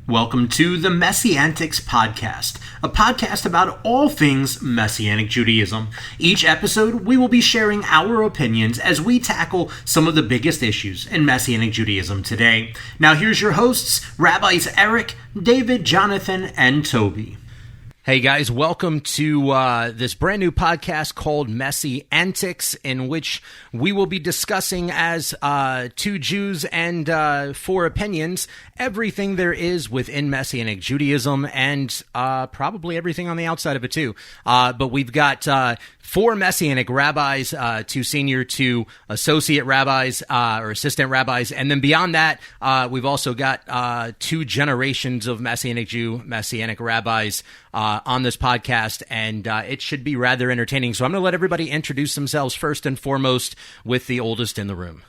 Welcome to the Messianics podcast, a podcast about all things Messianic Judaism. Each episode, we will be sharing our opinions as we tackle some of the biggest issues in Messianic Judaism today. Now here's your hosts, Rabbis Eric, David, Jonathan, and Toby. Hey guys, welcome to this brand new podcast called Messianics, in which we will be discussing as two Jews and four opinions everything there is within Messianic Judaism and probably everything on the outside of it too. But we've got four Messianic rabbis, two senior, two associate rabbis or assistant rabbis, and then beyond that, we've also got two generations of Messianic Jew, Messianic rabbis on this podcast, and it should be rather entertaining. So I'm going to let everybody introduce themselves first and foremost with the oldest in the room.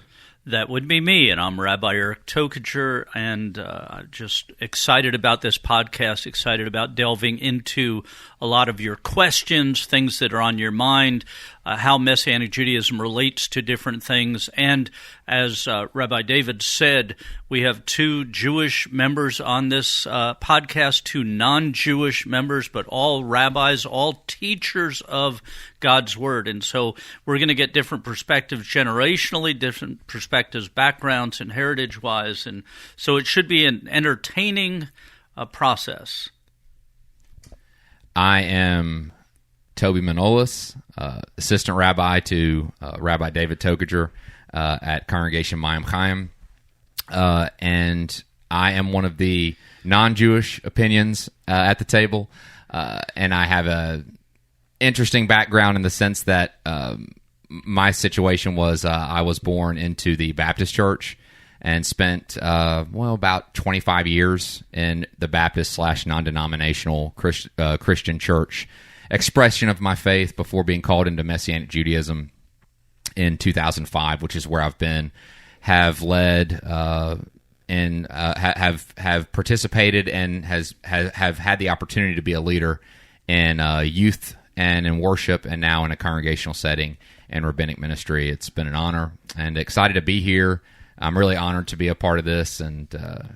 That would be me, and I'm Rabbi Eric Tokajer, and just excited about this podcast, excited about delving into a lot of your questions, things that are on your mind, how Messianic Judaism relates to different things. And as Rabbi David said, we have two Jewish members on this podcast, two non-Jewish members, but all rabbis, all teachers of God's Word. And so we're going to get different perspectives generationally, different perspectives, backgrounds, and heritage-wise. And so it should be an entertaining process. I am Toby Manolis, assistant rabbi to Rabbi David Tokajer at Congregation Mayim Chayim, and I am one of the non-Jewish opinions at the table, and I have a interesting background in the sense that my situation was I was born into the Baptist church and spent about 25 years in the Baptist / non-denominational Christian church expression of my faith before being called into Messianic Judaism in 2005, which is where I've been, have led and have participated and have had the opportunity to be a leader in youth and in worship, and now in a congregational setting and rabbinic ministry. It's been an honor and excited to be here. I'm really honored to be a part of this, and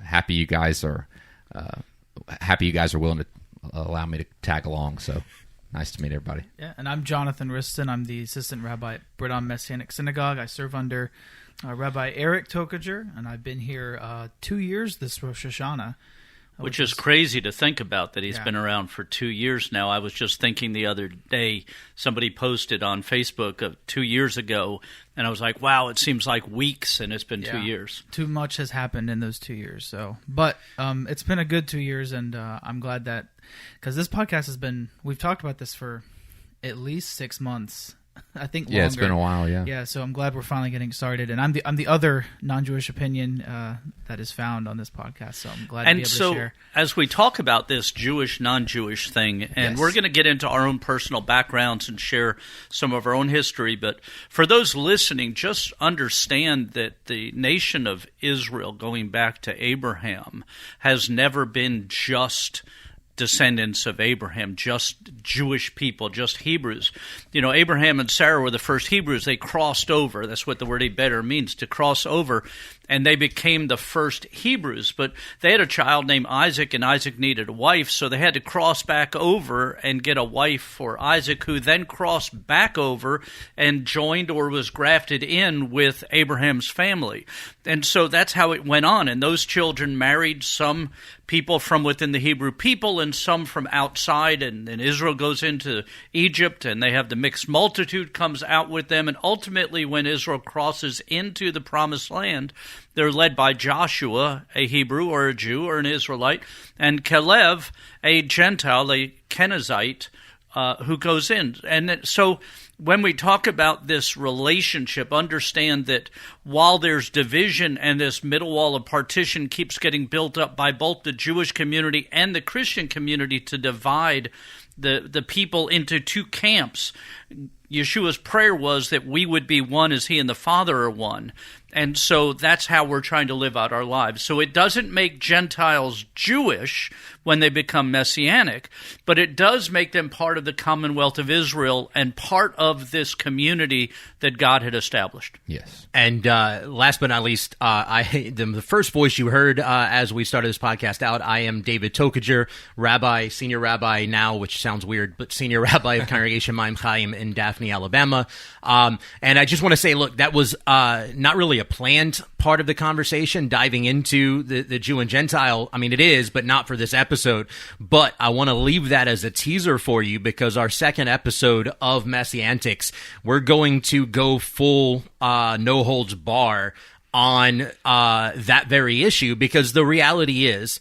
happy you guys are willing to allow me to tag along. So nice to meet everybody. Yeah, and I'm Jonathan Wriston. I'm the assistant rabbi at Brit Ahm Messianic Synagogue. I serve under Rabbi Eric Tokajer, and I've been here 2 years this Rosh Hashanah. Which is crazy to think about, that he's been around for 2 years now. I was just thinking the other day, somebody posted on Facebook 2 years ago, and I was like, wow, it seems like weeks, and it's been 2 years. Too much has happened in those 2 years. But it's been a good 2 years, and I'm glad that, because this podcast has been, we've talked about this for at least 6 months. I think longer. Yeah, it's been a while, yeah. Yeah, so I'm glad we're finally getting started. And I'm the other non-Jewish opinion that is found on this podcast, so I'm glad to be able to share. And so as we talk about this Jewish, non-Jewish thing, and we're going to get into our own personal backgrounds and share some of our own history, but for those listening, just understand that the nation of Israel, going back to Abraham, has never been just descendants of Abraham, just Jewish people, just Hebrews. You know, Abraham and Sarah were the first Hebrews. They crossed over. That's what the word Eber means, to cross over. And they became the first Hebrews. But they had a child named Isaac, and Isaac needed a wife, so they had to cross back over and get a wife for Isaac, who then crossed back over and joined or was grafted in with Abraham's family. And so that's how it went on. And those children married some people from within the Hebrew people and some from outside. And then Israel goes into Egypt, and they have the mixed multitude comes out with them. And ultimately, when Israel crosses into the Promised Land, they're led by Joshua, a Hebrew or a Jew or an Israelite, and Caleb, a Gentile, a Kenizzite, who goes in. And so when we talk about this relationship, understand that while there's division and this middle wall of partition keeps getting built up by both the Jewish community and the Christian community to divide the people into two camps, Yeshua's prayer was that we would be one as he and the Father are one. And so that's how we're trying to live out our lives. So it doesn't make Gentiles Jewish when they become Messianic, but it does make them part of the Commonwealth of Israel and part of this community that God had established. Yes. And last but not least, the first voice you heard as we started this podcast out, I am David Tokajer, rabbi, senior rabbi now, which sounds weird, but senior rabbi of Congregation Mayim Chayim in Daphne, Alabama. And I just want to say, look, that was not really a planned part of the conversation, diving into the Jew and Gentile. I mean, it is, but not for this episode. But I want to leave that as a teaser for you, because our second episode of Messiantics, we're going to go full no holds bar on that very issue, because the reality is,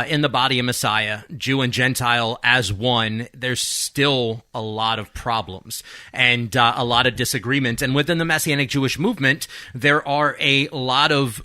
in the body of Messiah, Jew and Gentile as one, there's still a lot of problems and a lot of disagreements. And within the Messianic Jewish movement, there are a lot of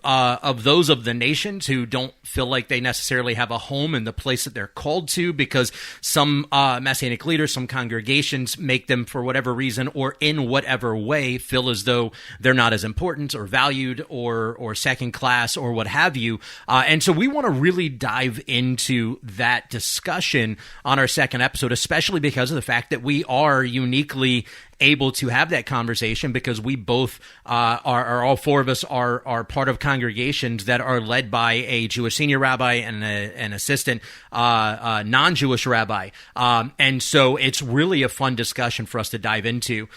those of the nations who don't feel like they necessarily have a home in the place that they're called to, because some Messianic leaders, some congregations make them, for whatever reason or in whatever way, feel as though they're not as important or valued or second class or what have you. And so we want to really dive into that discussion on our second episode, especially because of the fact that we are uniquely able to have that conversation, because we both are all four of us are part of congregations that are led by a Jewish senior rabbi and an assistant non-Jewish rabbi, and so it's really a fun discussion for us to dive into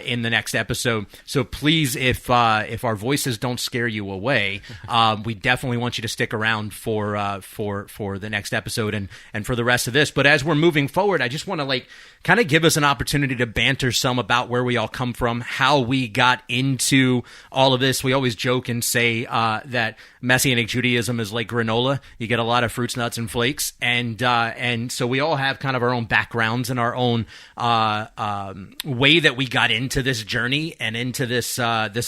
in the next episode. So please, if our voices don't scare you away, we definitely want you to stick around for the next episode and for the rest of this. But as we're moving forward, I just want to kind of give us an opportunity to banter some about where we all come from, how we got into all of this. We always joke and say that Messianic Judaism is like granola. You get a lot of fruits, nuts, and flakes. And so we all have kind of our own backgrounds and our own way that we got into this journey and into this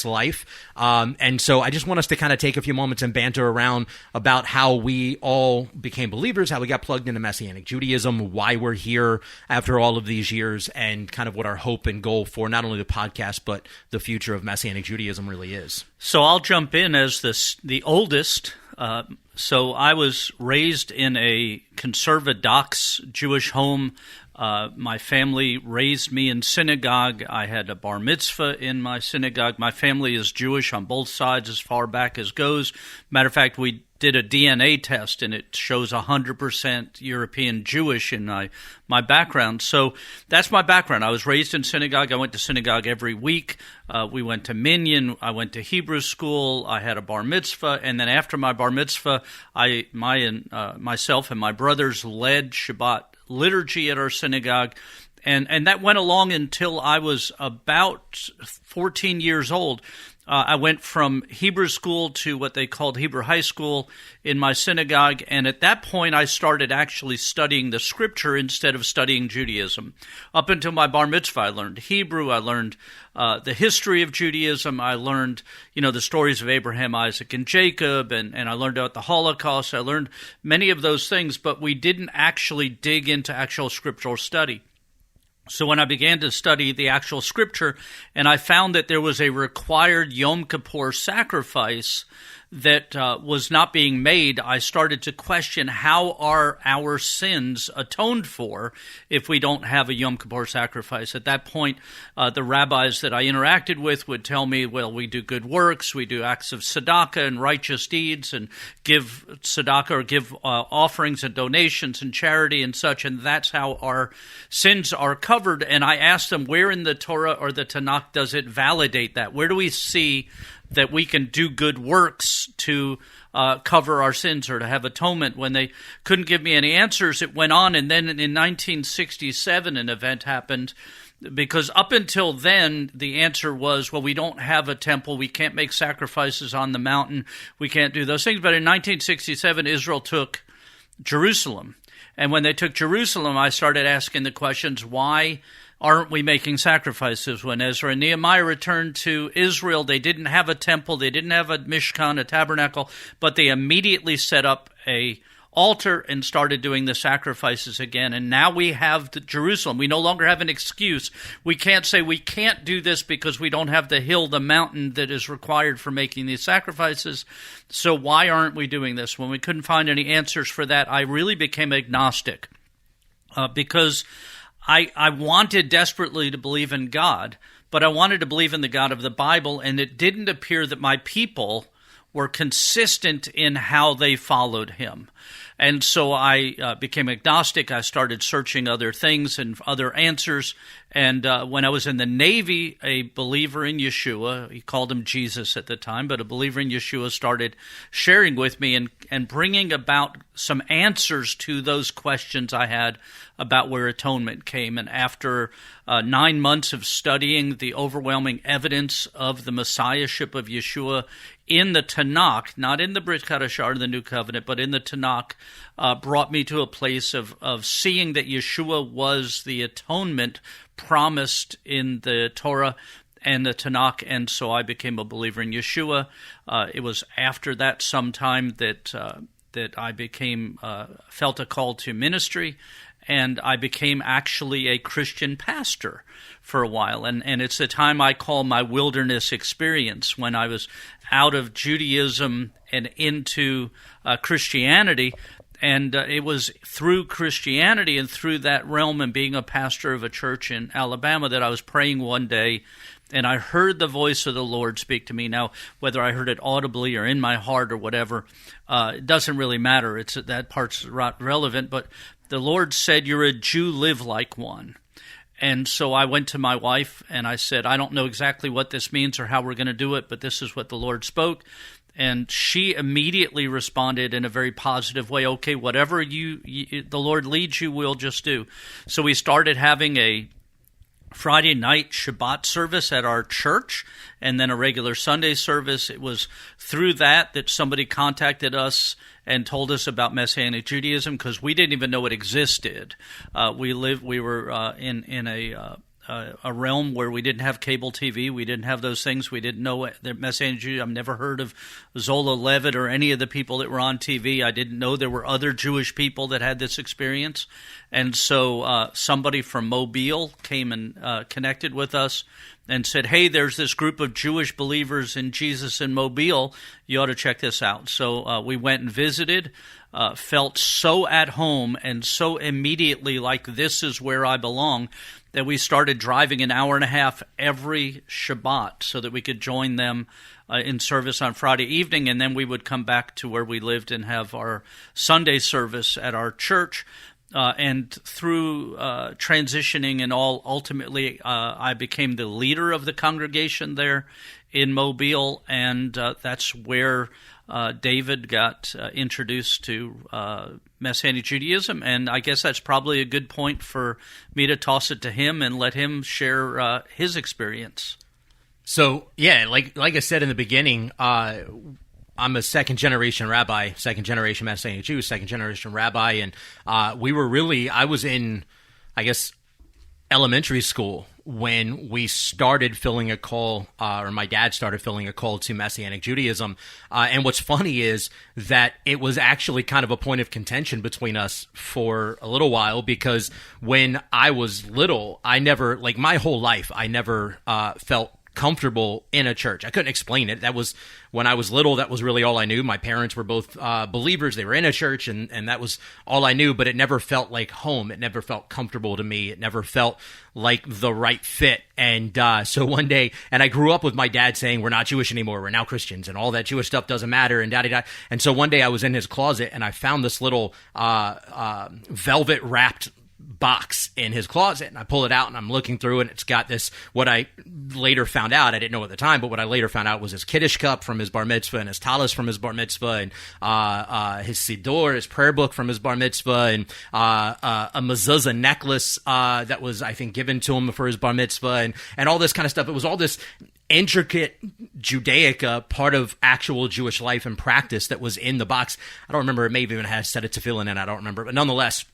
life. And so I just want us to kind of take a few moments and banter around about how we all became believers, how we got plugged into Messianic Judaism, why we're here after all of these years, and kind of what our hope and goal for not only the podcast but the future of Messianic Judaism really is. So I'll jump in as the oldest. So I was raised in a conservadox Jewish home. My family raised me in synagogue. I had a bar mitzvah in my synagogue. My family is Jewish on both sides as far back as goes. Matter of fact, we did a DNA test, and it shows 100% European Jewish in my background. So that's my background. I was raised in synagogue. I went to synagogue every week. We went to Minyan. I went to Hebrew school. I had a bar mitzvah. And then after my bar mitzvah, myself and my brothers led Shabbat liturgy at our synagogue. And that went along until I was about 14 years old. I went from Hebrew school to what they called Hebrew high school in my synagogue, and at that point I started actually studying the scripture instead of studying Judaism. Up until my bar mitzvah, I learned Hebrew, I learned the history of Judaism, I learned the stories of Abraham, Isaac, and Jacob, and I learned about the Holocaust, I learned many of those things, but we didn't actually dig into actual scriptural study. So when I began to study the actual scripture, and I found that there was a required Yom Kippur sacrifice that was not being made, I started to question, how are our sins atoned for if we don't have a Yom Kippur sacrifice? At that point, the rabbis that I interacted with would tell me, well, we do good works, we do acts of tzedakah and righteous deeds, and give tzedakah or give offerings and donations and charity and such, and that's how our sins are covered. And I asked them, where in the Torah or the Tanakh does it validate that? Where do we see that we can do good works to cover our sins or to have atonement? When they couldn't give me any answers, it went on. And then in 1967, an event happened, because up until then, the answer was, well, we don't have a temple. We can't make sacrifices on the mountain. We can't do those things. But in 1967, Israel took Jerusalem. And when they took Jerusalem, I started asking the questions, why aren't we making sacrifices? When Ezra and Nehemiah returned to Israel, they didn't have a temple, they didn't have a Mishkan, a tabernacle, but they immediately set up a altar and started doing the sacrifices again. And now we have Jerusalem. We no longer have an excuse. We can't say we can't do this because we don't have the hill, the mountain that is required for making these sacrifices. So why aren't we doing this? When we couldn't find any answers for that, I really became agnostic because I wanted desperately to believe in God, but I wanted to believe in the God of the Bible, and it didn't appear that my people were consistent in how they followed him. And so I became agnostic. I started searching other things and other answers. And when I was in the Navy, a believer in Yeshua, he called him Jesus at the time, but a believer in Yeshua started sharing with me and bringing about some answers to those questions I had about where atonement came. And after 9 months of studying the overwhelming evidence of the Messiahship of Yeshua in the Tanakh, not in the Brit Ahm, the New Covenant, but in the Tanakh, brought me to a place of seeing that Yeshua was the atonement promised in the Torah and the Tanakh, and so I became a believer in Yeshua. It was after that sometime that I became felt a call to ministry, and I became actually a Christian pastor for a while. And it's the time I call my wilderness experience, when I was out of Judaism and into Christianity. And it was through Christianity and through that realm and being a pastor of a church in Alabama that I was praying one day, and I heard the voice of the Lord speak to me. Now, whether I heard it audibly or in my heart or whatever, it doesn't really matter. That part's not relevant, but the Lord said, "You're a Jew, live like one." And so I went to my wife and I said, "I don't know exactly what this means or how we're going to do it, but this is what the Lord spoke." And she immediately responded in a very positive way. "Okay, whatever the Lord leads you, we'll just do." So we started having a Friday night Shabbat service at our church, and then a regular Sunday service. It was through that somebody contacted us and told us about Messianic Judaism, because we didn't even know it existed. We were in a realm where we didn't have cable TV. We didn't have those things. We didn't know that Messianic Judaism. I've never heard of Zola Levitt or any of the people that were on TV. I didn't know there were other Jewish people that had this experience. And so somebody from Mobile came and connected with us and said, "Hey, there's this group of Jewish believers in Jesus in Mobile. You ought to check this out." So we went and visited, felt so at home and so immediately like this is where I belong, that we started driving an hour and a half every Shabbat so that we could join them in service on Friday evening, and then we would come back to where we lived and have our Sunday service at our church. And through transitioning and all, ultimately I became the leader of the congregation there in Mobile, and that's where David got introduced to Messianic Judaism, and I guess that's probably a good point for me to toss it to him and let him share his experience. So, yeah, like I said in the beginning, I'm a second-generation rabbi, second-generation Messianic Jew, second-generation rabbi, and I was in, I guess, elementary school when we started filling a call, or my dad started filling a call to Messianic Judaism. And what's funny is that it was actually kind of a point of contention between us for a little while, because when I was little, my whole life, I never felt comfortable in a church. I couldn't explain it. That was when I was little. That was really all I knew. My parents were both believers. They were in a church, and that was all I knew. But it never felt like home. It never felt comfortable to me. It never felt like the right fit. And so one day, and I grew up with my dad saying, "We're not Jewish anymore. We're now Christians, and all that Jewish stuff doesn't matter." And da-da-da. And so one day I was in his closet, and I found this little velvet wrapped box in his closet, and I pull it out and I'm looking through, and it's got this, what I later found out, I didn't know at the time, but what I later found out was his Kiddush cup from his bar mitzvah, and his talis from his bar mitzvah, and his siddur, his prayer book from his bar mitzvah, and a mezuzah necklace that was, I think, given to him for his bar mitzvah, and all this kind of stuff. It was all this intricate Judaica, part of actual Jewish life and practice that was in the box. I don't remember, it may have even had a set of tefillin in, I don't remember, but nonetheless,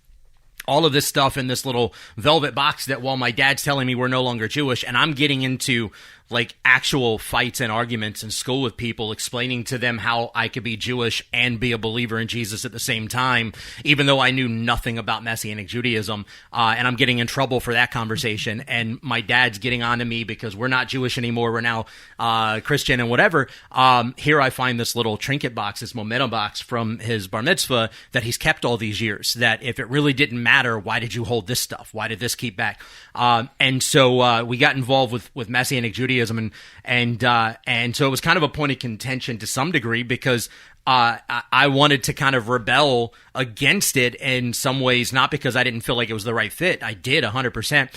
all of this stuff in this little velvet box that, while my dad's telling me we're no longer Jewish, and I'm getting into like actual fights and arguments in school with people, explaining to them how I could be Jewish and be a believer in Jesus at the same time, even though I knew nothing about Messianic Judaism. And I'm getting in trouble for that conversation. And my dad's getting on to me because we're not Jewish anymore. We're now Christian and whatever. Here I find this little trinket box, this memento box from his bar mitzvah that he's kept all these years, that if it really didn't matter, why did you hold this stuff? Why did this keep back? And so we got involved with Messianic Judaism, and so it was kind of a point of contention to some degree, because I wanted to kind of rebel against it in some ways, not because I didn't feel like it was the right fit. I did 100%.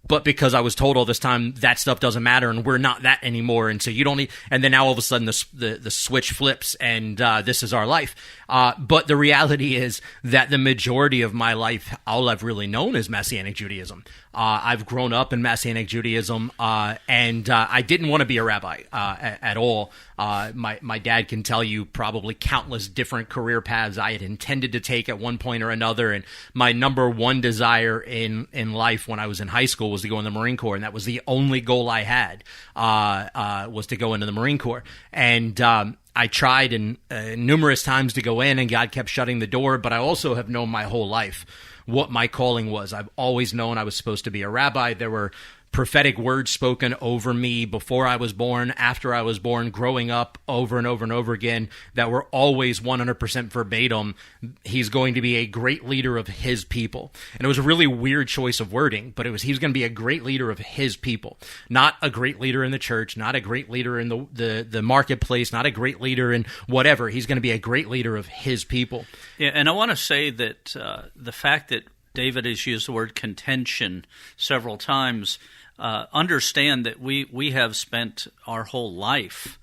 But because I was told all this time that stuff doesn't matter and we're not that anymore, and so you don't need. And then now all of a sudden the switch flips and this is our life. But the reality is that the majority of my life, all I've really known is Messianic Judaism. I've grown up in Messianic Judaism, and I didn't want to be a rabbi at all. My dad can tell you probably countless different career paths I had intended to take at one point or another, and my number one desire in life when I was in high school was to go in the Marine Corps, and that was the only goal I had, was to go into the Marine Corps. And I tried numerous times to go in, and God kept shutting the door, but I also have known my whole life what my calling was. I've always known I was supposed to be a rabbi. There were prophetic words spoken over me before I was born, after I was born, growing up, over and over and over again, that were always 100% verbatim. He's going to be a great leader of his people. And it was a really weird choice of wording, but he was going to be a great leader of his people, not a great leader in the church, not a great leader in the marketplace, not a great leader in whatever. He's going to be a great leader of his people. Yeah, and I want to say that the fact that David has used the word contention several times, understand that we have spent our whole life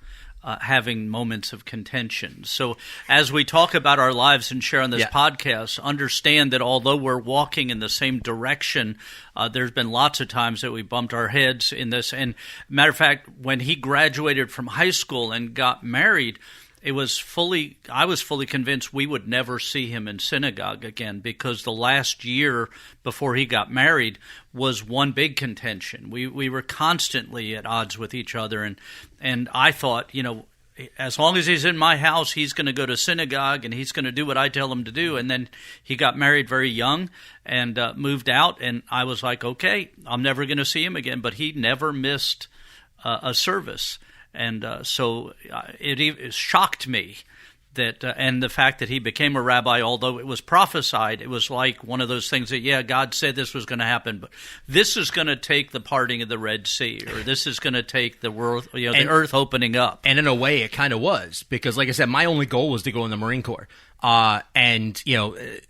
having moments of contention. So as we talk about our lives and share on this podcast, understand that although we're walking in the same direction, there's been lots of times that we bumped our heads in this. And matter of fact, when he graduated from high school and got married, I was fully convinced we would never see him in synagogue again, because the last year before he got married was one big contention. We were constantly at odds with each other, and I thought, as long as he's in my house, he's going to go to synagogue and he's going to do what I tell him to do. And then he got married very young and moved out, and I was like, okay, I'm never going to see him again. But he never missed a service. And so it shocked me that, and the fact that he became a rabbi, although it was prophesied, it was like one of those things that, God said this was going to happen, but this is going to take the parting of the Red Sea, or this is going to take the world, the earth opening up. And in a way, it kind of was, because, like I said, my only goal was to go in the Marine Corps. And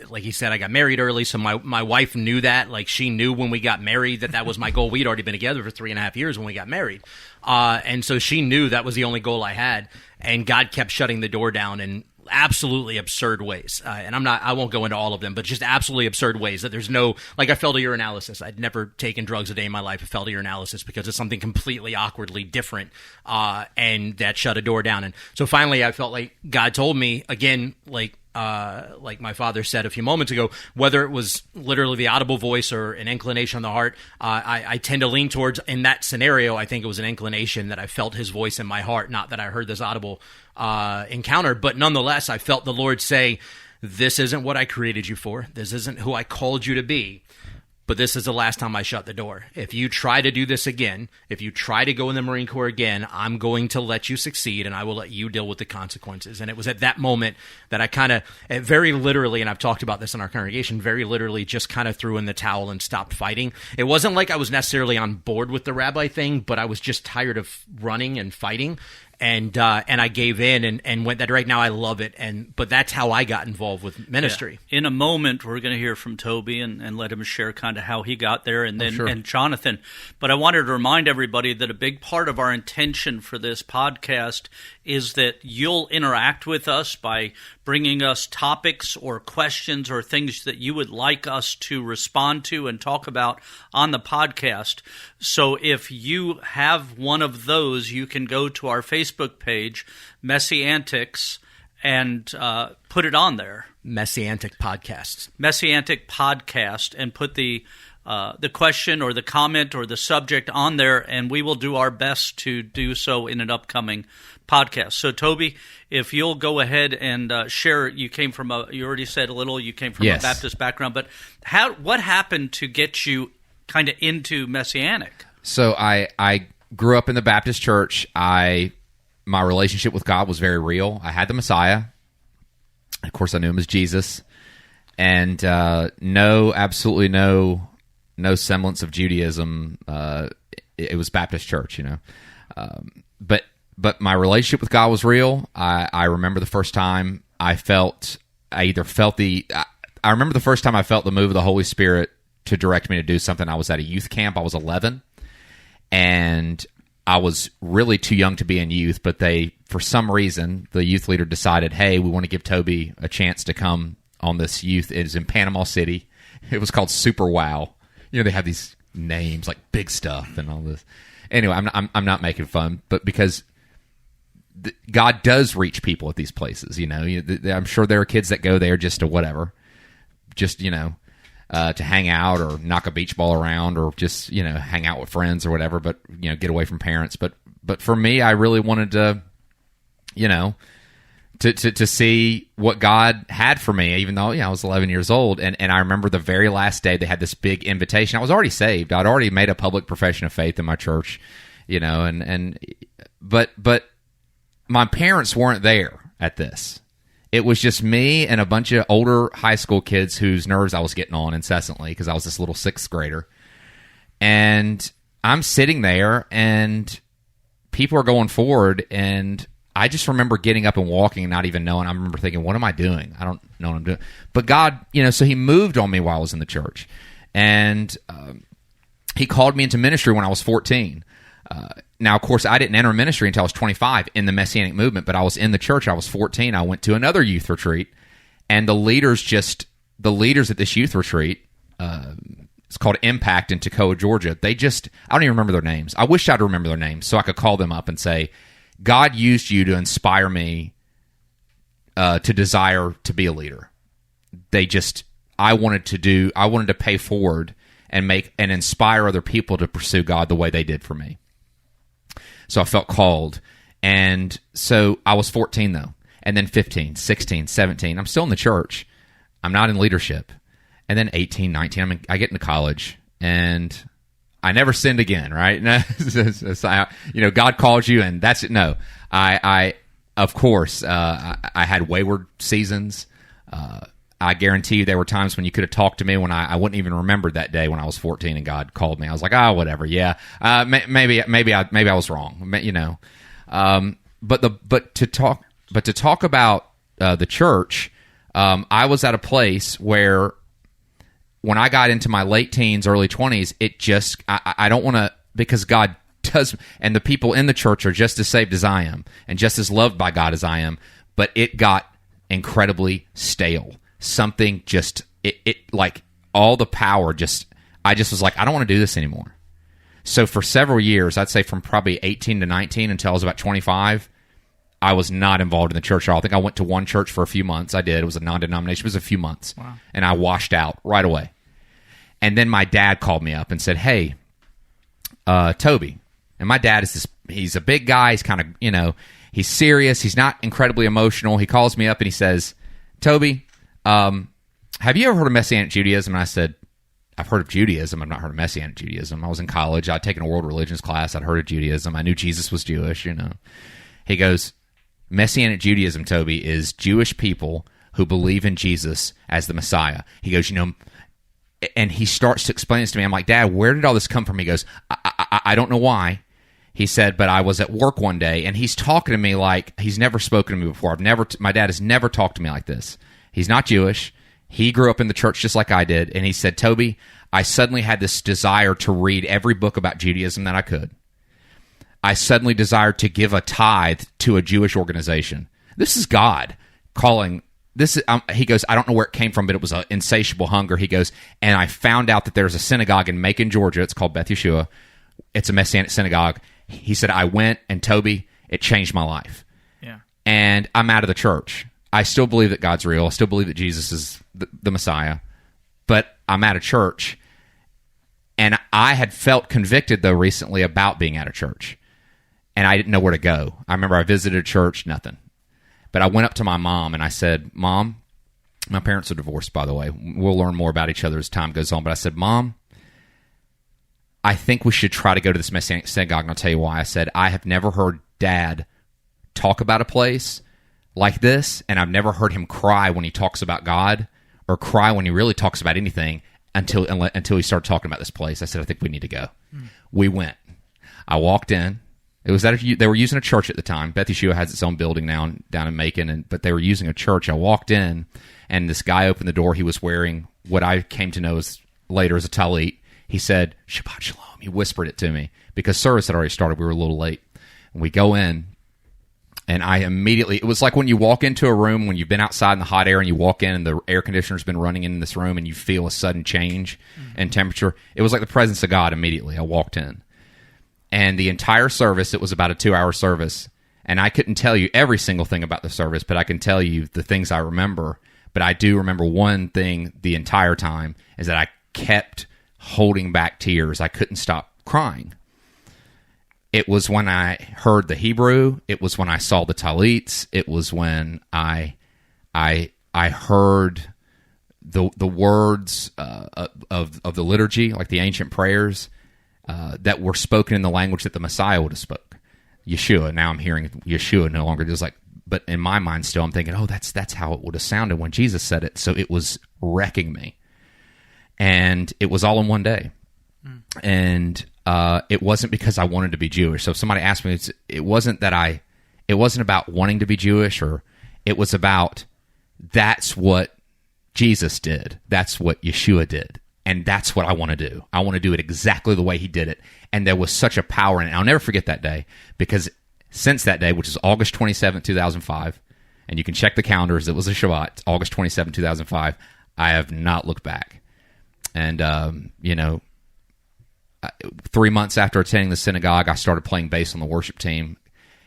like he said, I got married early, so my wife knew that. Like, she knew when we got married that was my goal. We'd already been together for 3.5 years when we got married. And so she knew that was the only goal I had. And God kept shutting the door down in absolutely absurd ways. And I won't go into all of them, but just absolutely absurd ways that there's no, like, I failed a urinalysis. I'd never taken drugs a day in my life. I failed a urinalysis because it's something completely awkwardly different. And that shut a door down. And so finally I felt like God told me again, like my father said a few moments ago, whether it was literally the audible voice or an inclination on the heart, I tend to lean towards, in that scenario, I think it was an inclination that I felt his voice in my heart, not that I heard this audible encounter, but nonetheless, I felt the Lord say, this isn't what I created you for. This isn't who I called you to be. But this is the last time I shut the door. If you try to do this again, if you try to go in the Marine Corps again, I'm going to let you succeed, and I will let you deal with the consequences. And it was at that moment that I kind of, very literally, and I've talked about this in our congregation, very literally just kind of threw in the towel and stopped fighting. It wasn't like I was necessarily on board with the rabbi thing, but I was just tired of running and fighting. And I gave in and went that right now. I love it. But that's how I got involved with ministry. Yeah. In a moment, we're going to hear from Toby and let him share kind of how he got there, and then and Jonathan. But I wanted to remind everybody that a big part of our intention for this podcast is that you'll interact with us by bringing us topics or questions or things that you would like us to respond to and talk about on the podcast. So if you have one of those, you can go to our Facebook page, Messiantics, and put it on there. Messianic Podcasts. Messianic Podcast, and put the the question or the comment or the subject on there, and we will do our best to do so in an upcoming podcast. So, Toby, if you'll go ahead and share, you already said a little, you came from Yes. a Baptist background, but what happened to get you kind of into Messianic? So I grew up in the Baptist church. My relationship with God was very real. I had the Messiah. Of course, I knew him as Jesus. And absolutely no semblance of Judaism. It was Baptist church, But my relationship with God was real. I remember the first time I remember the first time I felt the move of the Holy Spirit to direct me to do something. I was at a youth camp. I was 11, and I was really too young to be in youth, but for some reason, the youth leader decided, hey, we want to give Toby a chance to come on this youth. It was in Panama City. It was called Super Wow. They have these names like Big Stuff and all this. Anyway, I'm not making fun, but because God does reach people at these places, I'm sure there are kids that go there just to whatever, just, to hang out or knock a beach ball around or just, hang out with friends or whatever, but, get away from parents. But for me, I really wanted to, to see what God had for me, even though, I was 11 years old. And I remember the very last day they had this big invitation. I was already saved. I'd already made a public profession of faith in my church, but my parents weren't there at this. It was just me and a bunch of older high school kids whose nerves I was getting on incessantly because I was this little sixth grader. And I'm sitting there and people are going forward, and I just remember getting up and walking and not even knowing. I remember thinking, what am I doing? I don't know what I'm doing. But God, so he moved on me while I was in the church. And he called me into ministry when I was 14. Now, of course, I didn't enter ministry until I was 25 in the Messianic movement, but I was in the church. I was 14. I went to another youth retreat, and the leaders at this youth retreat, it's called Impact in Toccoa, Georgia. I don't even remember their names. I wish I'd remember their names so I could call them up and say, God used you to inspire me to desire to be a leader. I wanted to pay forward and inspire other people to pursue God the way they did for me. So I felt called. And so I was 14, though. And then 15, 16, 17. I'm still in the church. I'm not in leadership. And then 18, 19, I get into college. And I never sinned again, right? God calls you, and that's it. No. I had wayward seasons. I guarantee you there were times when you could have talked to me when I wouldn't even remember that day when I was 14 and God called me. I was like, whatever. Yeah. Maybe I was wrong, but to talk about the church, I was at a place where when I got into my late teens, early 20s, I don't want to, because God does, and the people in the church are just as saved as I am and just as loved by God as I am, but it got incredibly stale. Something just like all the power I just was like, I don't want to do this anymore. So for several years, I'd say from probably 18 to 19 until I was about 25, I was not involved in the church at all. I think I went to one church for a few months. I did. It was a non-denomination. It was a few months. Wow. And I washed out right away. And then my dad called me up and said, hey, Toby. And my dad he's a big guy. He's kind of, he's serious. He's not incredibly emotional. He calls me up and he says, Toby, have you ever heard of Messianic Judaism? And I said, I've heard of Judaism. I've not heard of Messianic Judaism. I was in college. I'd taken a world religions class. I'd heard of Judaism. I knew Jesus was Jewish, He goes, Messianic Judaism, Toby, is Jewish people who believe in Jesus as the Messiah. He goes, and he starts to explain this to me. I'm like, Dad, where did all this come from? He goes, I don't know why. He said, but I was at work one day, and he's talking to me like he's never spoken to me before. My dad has never talked to me like this. He's not Jewish. He grew up in the church just like I did. And he said, Toby, I suddenly had this desire to read every book about Judaism that I could. I suddenly desired to give a tithe to a Jewish organization. This is God calling. He goes, I don't know where it came from, but it was an insatiable hunger. He goes, and I found out that there's a synagogue in Macon, Georgia. It's called Beth Yeshua. It's a Messianic synagogue. He said, I went, and Toby, it changed my life. Yeah. And I'm out of the church. I still believe that God's real. I still believe that Jesus is the Messiah. But I'm out of church. And I had felt convicted, though, recently about being at a church. And I didn't know where to go. I remember I visited a church, nothing. But I went up to my mom and I said, Mom, my parents are divorced, by the way. We'll learn more about each other as time goes on. But I said, Mom, I think we should try to go to this Messianic synagogue. And I'll tell you why. I said, I have never heard Dad talk about a place like this, and I've never heard him cry when he talks about God or cry when he really talks about anything until he started talking about this place. I said, I think we need to go. We went. I walked in. It was that they were using a church at the time. Beth Yeshua has its own building now down in Macon, but they were using a church. I walked in, and this guy opened the door. He was wearing what I came to know later as a talit. He said, Shabbat Shalom. He whispered it to me because service had already started. We were a little late. And we go in, and I immediately, it was like when you walk into a room, when you've been outside in the hot air and you walk in and the air conditioner's been running in this room and you feel a sudden change in temperature. It was like the presence of God immediately. I walked in. And the entire service, it was about a 2-hour service, and I couldn't tell you every single thing about the service, but I can tell you the things I remember. But I do remember one thing the entire time is that I kept holding back tears. I couldn't stop crying. It was when I heard the Hebrew. It was when I saw the talits. It was when I heard the words of the liturgy, like the ancient prayers, that were spoken in the language that the Messiah would have spoke. Yeshua. Now I'm hearing Yeshua no longer just like, but in my mind still I'm thinking, oh, that's how it would have sounded when Jesus said it. So it was wrecking me. And it was all in one day. And it wasn't because I wanted to be Jewish. So if somebody asked me, it wasn't about wanting to be Jewish, or it was about that's what Jesus did. That's what Yeshua did. And that's what I want to do. I want to do it exactly the way he did it. And there was such a power in it. I'll never forget that day, because since that day, which is August 27, 2005, and you can check the calendars, it was a Shabbat, August 27, 2005, I have not looked back. And, 3 months after attending the synagogue, I started playing bass on the worship team.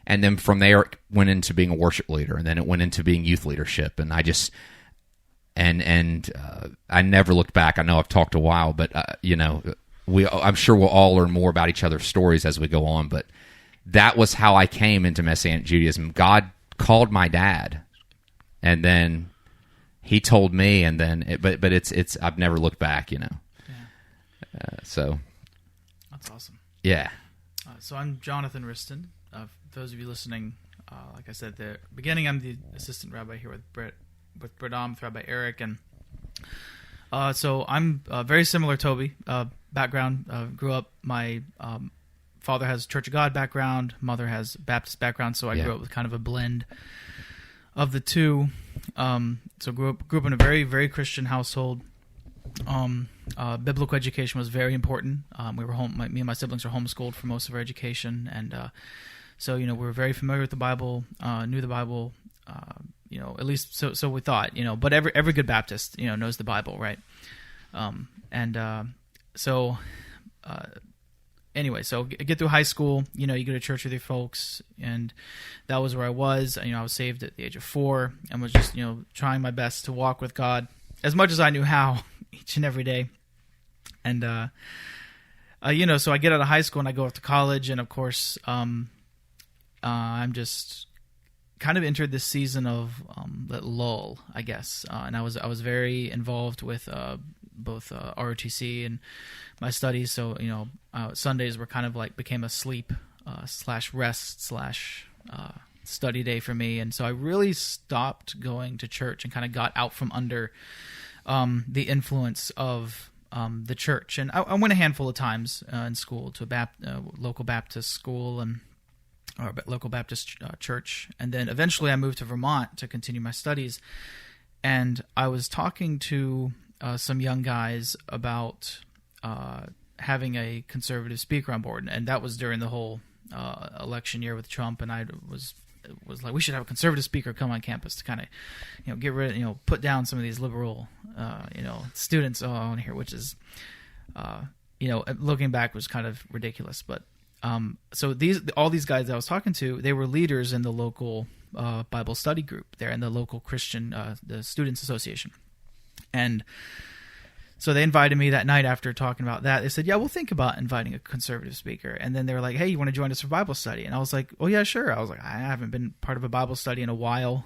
And then from there, it went into being a worship leader. And then it went into being youth leadership. And I just... I never looked back. I know I've talked a while, but I'm sure we'll all learn more about each other's stories as we go on. But that was how I came into Messianic Judaism. God called my dad, and then he told me, and then but it's I've never looked back. Yeah. So that's awesome. Yeah. So I'm Jonathan Wriston. For those of you listening, like I said at the beginning, I'm the assistant rabbi here with Brit Ahm, with Rabbi Eric, and so I'm very similar Toby background. Grew up, my father has Church of God background, mother has Baptist background, so I grew up with kind of a blend of the two. So grew up in a very, very Christian household. Biblical education was very important. We were home. Me and my siblings were homeschooled for most of our education, and so we were very familiar with the Bible, knew the Bible. At least so we thought, but every good Baptist, knows the Bible, right? Anyway, so get through high school, you go to church with your folks, and that was where I was. I was saved at the age of 4 and was just, trying my best to walk with God as much as I knew how each and every day. And, so I get out of high school and I go off to college, and of course, I'm just kind of entered this season of lull, I guess, and I was very involved with both ROTC and my studies. So Sundays were kind of like became a sleep / rest / study day for me, and so I really stopped going to church and kind of got out from under the influence of the church. And I went a handful of times in school to a local Baptist school or local Baptist church. And then eventually I moved to Vermont to continue my studies. And I was talking to some young guys about having a conservative speaker on board. And that was during the whole election year with Trump. And I was like, we should have a conservative speaker come on campus to kind of, get rid of, put down some of these liberal, students on here, which is, looking back was kind of ridiculous. But so all these guys that I was talking to, they were leaders in the local Bible study group there in the local Christian, the Students Association. And So they invited me that night after talking about that. They said, yeah, we'll think about inviting a conservative speaker. And then they were like, hey, you want to join us for Bible study? And I was like, oh, yeah, sure. I was like, I haven't been part of a Bible study in a while.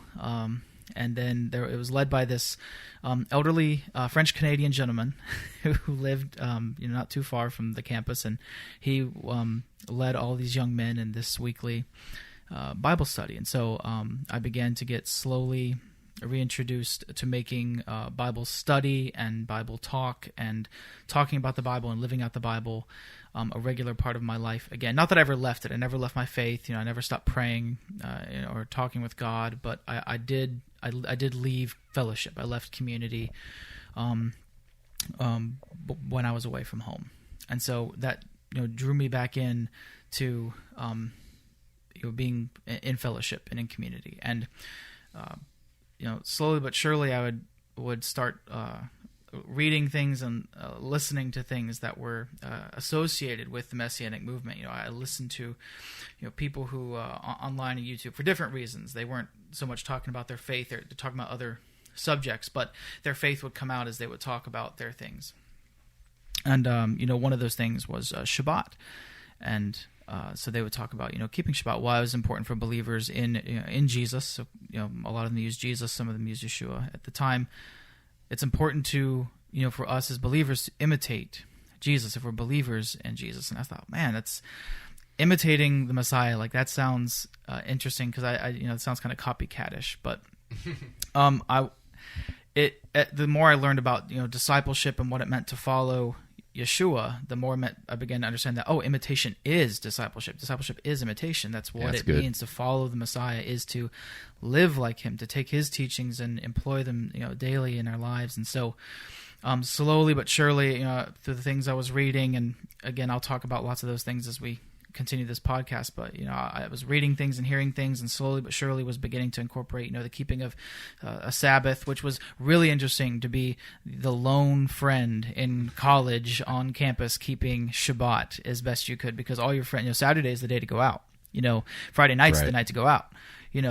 And then it was led by this elderly French-Canadian gentleman who lived not too far from the campus. And he led all these young men in this weekly Bible study. And so I began to get slowly reintroduced to making Bible study and Bible talk and talking about the Bible and living out the Bible a regular part of my life. Again, not that I ever left it. I never left my faith. I never stopped praying or talking with God. But I did leave fellowship. I left community when I was away from home, and so that drew me back in to being in fellowship and in community. And slowly but surely, I would start reading things and listening to things that were associated with the Messianic movement. I listened to people who online on YouTube for different reasons. They weren't so much talking about their faith; they're talking about other subjects, but their faith would come out as they would talk about their things. And one of those things was Shabbat, and so they would talk about keeping Shabbat, why it was important for believers in Jesus. So a lot of them use Jesus, some of them use Yeshua. At the time, it's important to for us as believers to imitate Jesus if we're believers in Jesus. And I thought, man, that's imitating the Messiah. Like that sounds interesting because I it sounds kind of copycatish. But the more I learned about discipleship and what it meant to follow Yeshua, the more I began to understand that, imitation is discipleship. Discipleship is imitation. That's what it means to follow the Messiah, is to live like him, to take his teachings and employ them daily in our lives. And so slowly but surely, through the things I was reading, and again, I'll talk about lots of those things as we continue this podcast, but I was reading things and hearing things, and slowly but surely was beginning to incorporate the keeping of a Sabbath, which was really interesting to be the lone friend in college on campus keeping Shabbat as best you could, because all your friends, Saturday is the day to go out, Friday night's the night to go out,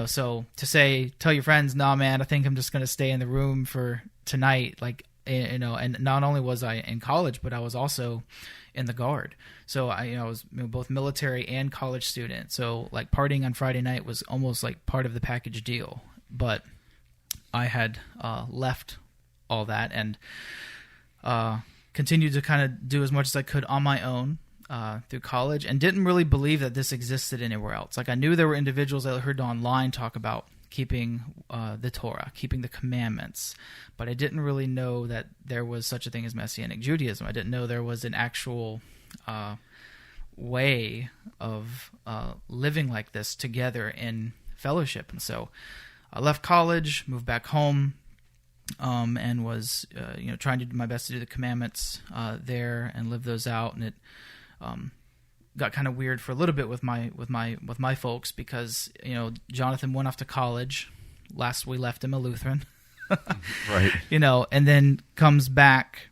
so to tell your friends, nah man, I think I'm just going to stay in the room for tonight, and not only was I in college, but I was also in the Guard. So I was both military and college student. So partying on Friday night was almost like part of the package deal. But I had left all that and continued to kind of do as much as I could on my own through college, and didn't really believe that this existed anywhere else. I knew there were individuals I heard online talk about keeping the Torah, keeping the commandments, but I didn't really know that there was such a thing as Messianic Judaism. I didn't know there was an actual way of living like this together in fellowship. And so I left college, moved back home, and was trying to do my best to do the commandments there and live those out. And it got kind of weird for a little bit with my folks, because Jonathan went off to college. Last we left him a Lutheran, right? And then comes back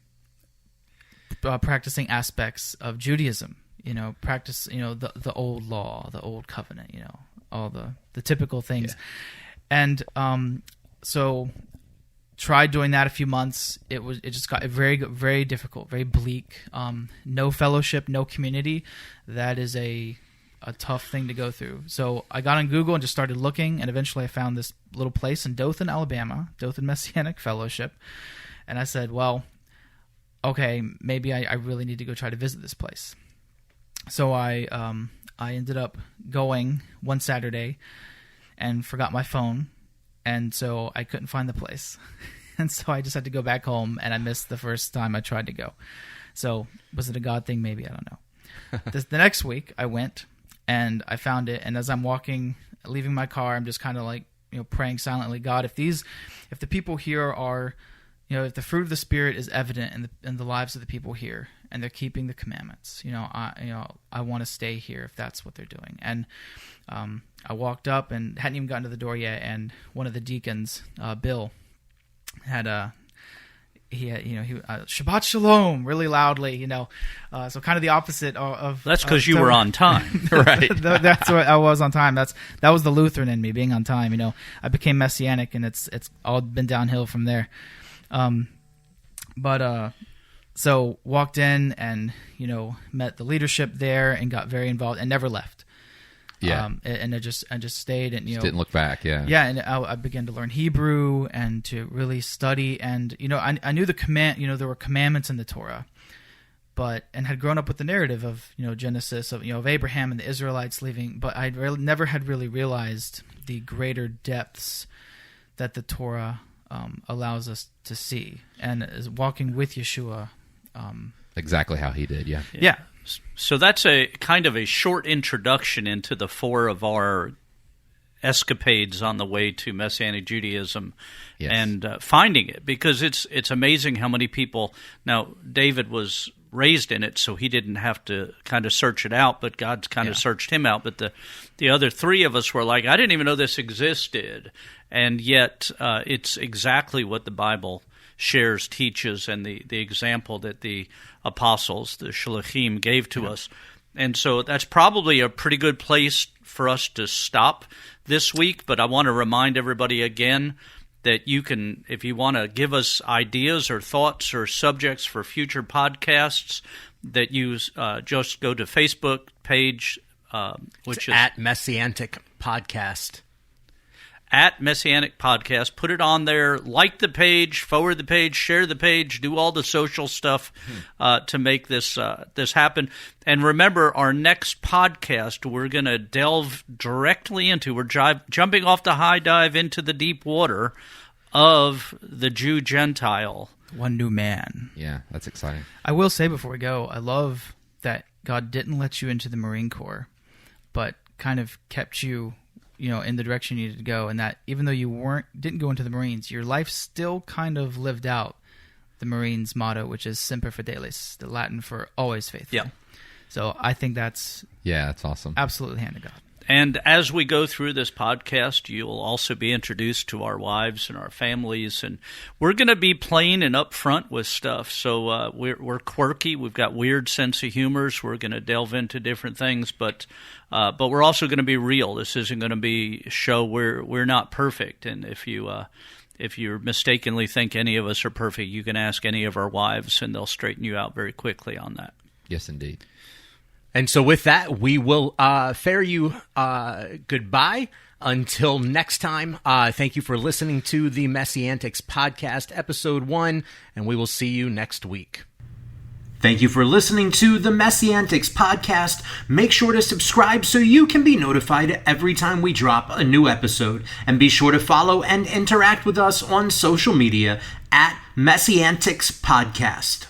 practicing aspects of Judaism. Practice the old law, the old covenant. All the typical things, and so tried doing that a few months. It just got very, very difficult, very bleak. No fellowship, no community. That is a tough thing to go through. So I got on Google and just started looking, and eventually I found this little place in Dothan, Alabama, Dothan Messianic Fellowship. And I said, well, okay, maybe I really need to go try to visit this place. So I ended up going one Saturday and forgot my phone. And so I couldn't find the place. And so I just had to go back home, and I missed the first time I tried to go. So was it a God thing? Maybe, I don't know. The next week I went and I found it. And as I'm leaving my car, I'm just kind of praying silently, God, if the people here are, if the fruit of the Spirit is evident in the lives of the people here, and they're keeping the commandments, I want to stay here if that's what they're doing. And I walked up and hadn't even gotten to the door yet, and one of the deacons, Bill, had Shabbat Shalom really loudly, so kind of the opposite of. That's because you were on time, right? That's what I was on time. That was the Lutheran in me, being on time. I became Messianic, and it's all been downhill from there. But So walked in and, met the leadership there and got very involved and never left. Yeah. And I just stayed and, Just didn't look back. Yeah. Yeah. And I began to learn Hebrew and to really study. And, I knew the there were commandments in the Torah, and had grown up with the narrative of, Genesis of Abraham and the Israelites leaving, but I never had really realized the greater depths that the Torah allows us to see, and is walking with Yeshua. Exactly how he did, yeah. Yeah. So that's a kind of a short introduction into the 4 of our escapades on the way to Messianic Judaism. Yes. And finding it, because it's amazing how many people. Now, David was raised in it, so he didn't have to kind of search it out, but God's kind of searched him out. But the other 3 of us were like, I didn't even know this existed. And yet it's exactly what the Bible shares, teaches, and the example that the apostles, the Shalachim, gave to us. And so that's probably a pretty good place for us to stop this week. But I want to remind everybody again that you can, if you want to give us ideas or thoughts or subjects for future podcasts, that you just go to Facebook page, which is at Messianic Podcast. At Messianic Podcast. Put it on there, like the page, forward the page, share the page, do all the social stuff to make this happen. And remember, our next podcast, we're going to delve directly into, we're jumping off the high dive into the deep water of the Jew-Gentile. One new man. Yeah, that's exciting. I will say before we go, I love that God didn't let you into the Marine Corps, but kind of kept you in the direction you needed to go, and that even though you didn't go into the Marines, your life still kind of lived out the Marines' motto, which is Semper Fidelis, the Latin for always faithful. Yeah. So I think that's awesome. Absolutely the hand of God. And as we go through this podcast, you'll also be introduced to our wives and our families, and we're going to be plain and upfront with stuff. So we're quirky. We've got weird sense of humors. We're going to delve into different things, but we're also going to be real. This isn't going to be a show where we're not perfect. And if you mistakenly think any of us are perfect, you can ask any of our wives, and they'll straighten you out very quickly on that. Yes, indeed. And so with that, we will fare you goodbye until next time. Thank you for listening to the Messianics Podcast, Episode 1, and we will see you next week. Thank you for listening to the Messianics Podcast. Make sure to subscribe so you can be notified every time we drop a new episode. And be sure to follow and interact with us on social media at Messianics Podcast.